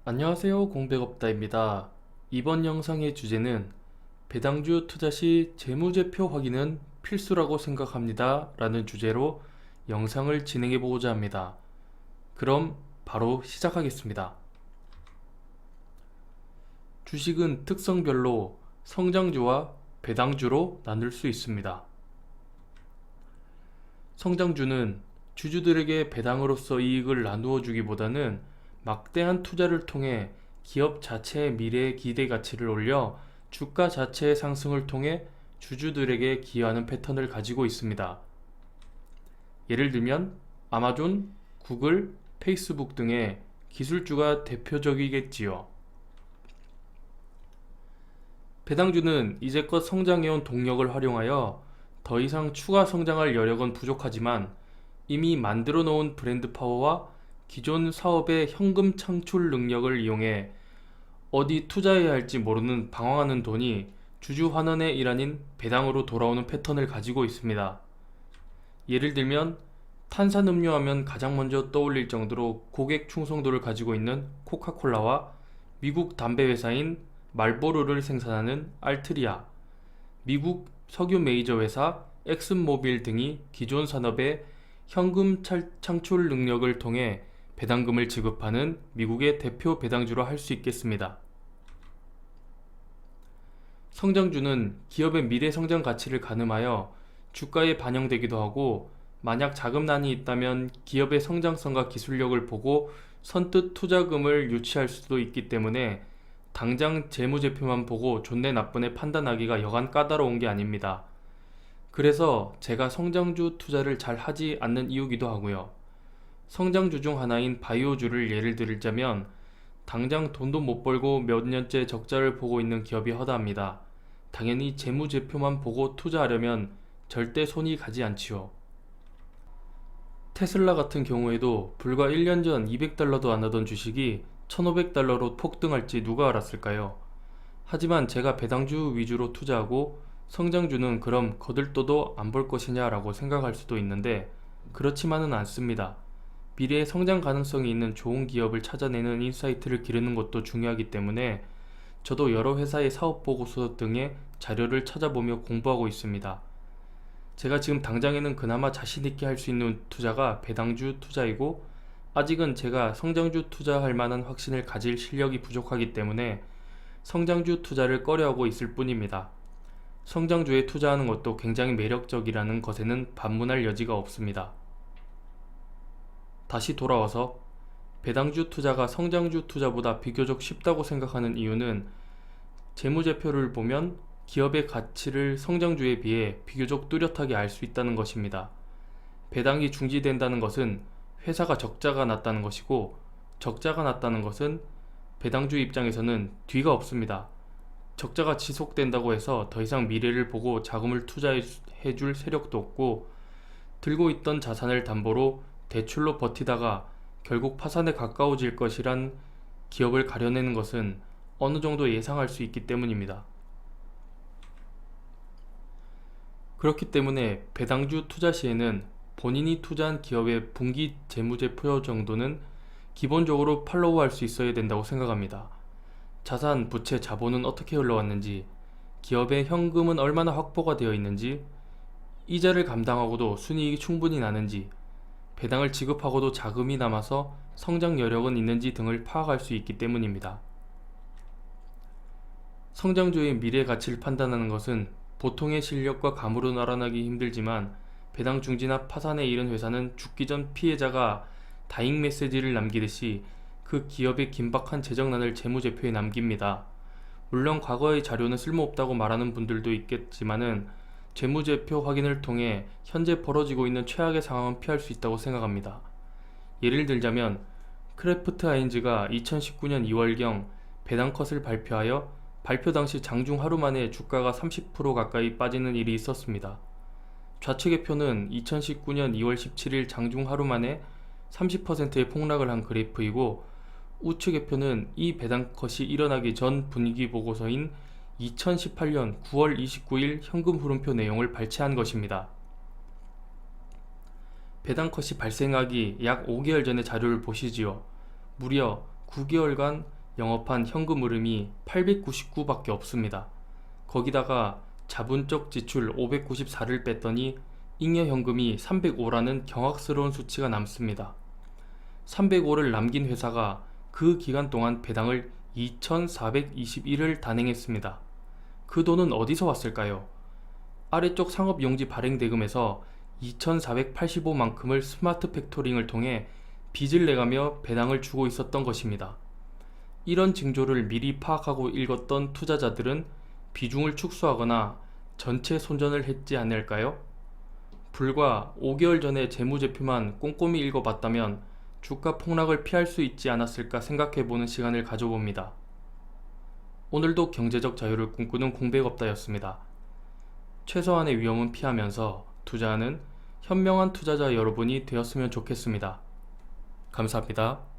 안녕하세요, 공백업다입니다. 이번 영상의 주제는 배당주 투자 시 재무제표 확인은 필수라고 생각합니다 라는 주제로 영상을 진행해 보고자 합니다. 그럼 바로 시작하겠습니다. 주식은 특성별로 성장주와 배당주로 나눌 수 있습니다. 성장주는 주주들에게 배당으로서 이익을 나누어 주기보다는 막대한 투자를 통해 기업 자체의 미래의 기대 가치를 올려 주가 자체의 상승을 통해 주주들에게 기여하는 패턴을 가지고 있습니다. 예를 들면 아마존, 구글, 페이스북 등의 기술주가 대표적이겠지요. 배당주는 이제껏 성장해온 동력을 활용하여 더 이상 추가 성장할 여력은 부족하지만 이미 만들어 놓은 브랜드 파워와 기존 사업의 현금 창출 능력을 이용해 어디 투자해야 할지 모르는 방황하는 돈이 주주 환원의 일환인 배당으로 돌아오는 패턴을 가지고 있습니다. 예를 들면 탄산음료 하면 가장 먼저 떠올릴 정도로 고객 충성도를 가지고 있는 코카콜라와 미국 담배 회사인 말보로를 생산하는 알트리아, 미국 석유 메이저 회사 엑슨모빌 등이 기존 산업의 현금 창출 능력을 통해 배당금을 지급하는 미국의 대표 배당주로 할 수 있겠습니다. 성장주는 기업의 미래 성장 가치를 가늠하여 주가에 반영되기도 하고, 만약 자금난이 있다면 기업의 성장성과 기술력을 보고 선뜻 투자금을 유치할 수도 있기 때문에 당장 재무제표만 보고 좋네 나쁘네 판단하기가 여간 까다로운 게 아닙니다. 그래서 제가 성장주 투자를 잘 하지 않는 이유기도 하고요. 성장주 중 하나인 바이오주를 예를 들자면 당장 돈도 못 벌고 몇 년째 적자를 보고 있는 기업이 허다합니다. 당연히 재무제표만 보고 투자하려면 절대 손이 가지 않지요. 테슬라 같은 경우에도 불과 1년 전 200달러도 안 하던 주식이 1500달러로 폭등할지 누가 알았을까요? 하지만 제가 배당주 위주로 투자하고 성장주는 그럼 거들떠도 안 볼 것이냐 라고 생각할 수도 있는데 그렇지만은 않습니다. 미래의 성장 가능성이 있는 좋은 기업을 찾아내는 인사이트를 기르는 것도 중요하기 때문에 저도 여러 회사의 사업보고서 등의 자료를 찾아보며 공부하고 있습니다. 제가 지금 당장에는 그나마 자신있게 할 수 있는 투자가 배당주 투자이고, 아직은 제가 성장주 투자할 만한 확신을 가질 실력이 부족하기 때문에 성장주 투자를 꺼려하고 있을 뿐입니다. 성장주에 투자하는 것도 굉장히 매력적이라는 것에는 반문할 여지가 없습니다. 다시 돌아와서 배당주 투자가 성장주 투자보다 비교적 쉽다고 생각하는 이유는 재무제표를 보면 기업의 가치를 성장주에 비해 비교적 뚜렷하게 알 수 있다는 것입니다. 배당이 중지된다는 것은 회사가 적자가 났다는 것이고, 적자가 났다는 것은 배당주 입장에서는 뒤가 없습니다. 적자가 지속된다고 해서 더 이상 미래를 보고 자금을 투자해줄 세력도 없고, 들고 있던 자산을 담보로 대출로 버티다가 결국 파산에 가까워질 것이란 기업을 가려내는 것은 어느 정도 예상할 수 있기 때문입니다. 그렇기 때문에 배당주 투자 시에는 본인이 투자한 기업의 분기 재무제표 정도는 기본적으로 팔로우할 수 있어야 된다고 생각합니다. 자산, 부채, 자본은 어떻게 흘러왔는지, 기업의 현금은 얼마나 확보가 되어 있는지, 이자를 감당하고도 순이익이 충분히 나는지, 배당을 지급하고도 자금이 남아서 성장 여력은 있는지 등을 파악할 수 있기 때문입니다. 성장주의 미래 가치를 판단하는 것은 보통의 실력과 감으로 알아나기 힘들지만, 배당 중지나 파산에 이른 회사는 죽기 전 피해자가 다잉 메시지를 남기듯이 그 기업의 긴박한 재정난을 재무제표에 남깁니다. 물론 과거의 자료는 쓸모없다고 말하는 분들도 있겠지만은 재무제표 확인을 통해 현재 벌어지고 있는 최악의 상황은 피할 수 있다고 생각합니다. 예를 들자면 크래프트 하인즈가 2019년 2월경 배당컷을 발표하여 발표 당시 장중 하루 만에 주가가 30% 가까이 빠지는 일이 있었습니다. 좌측의 표는 2019년 2월 17일 장중 하루 만에 30%의 폭락을 한 그래프이고, 우측의 표는 이 배당컷이 일어나기 전 분위기 보고서인 2018년 9월 29일 현금 흐름표 내용을 발췌한 것입니다. 배당컷이 발생하기 약 5개월 전의 자료를 보시지요. 무려 9개월간 영업한 현금 흐름이 899밖에 없습니다. 거기다가 자본적 지출 594를 뺐더니 잉여 현금이 305라는 경악스러운 수치가 남습니다. 305를 남긴 회사가 그 기간 동안 배당을 2,421을 단행했습니다. 그 돈은 어디서 왔을까요? 아래쪽 상업용지 발행대금에서 2,485만큼을 스마트 팩토링을 통해 빚을 내가며 배당을 주고 있었던 것입니다. 이런 징조를 미리 파악하고 읽었던 투자자들은 비중을 축소하거나 전체 손전을 했지 않을까요? 불과 5개월 전에 재무제표만 꼼꼼히 읽어봤다면 주가 폭락을 피할 수 있지 않았을까 생각해보는 시간을 가져봅니다. 오늘도 경제적 자유를 꿈꾸는 공백업다였습니다. 최소한의 위험은 피하면서 투자하는 현명한 투자자 여러분이 되었으면 좋겠습니다. 감사합니다.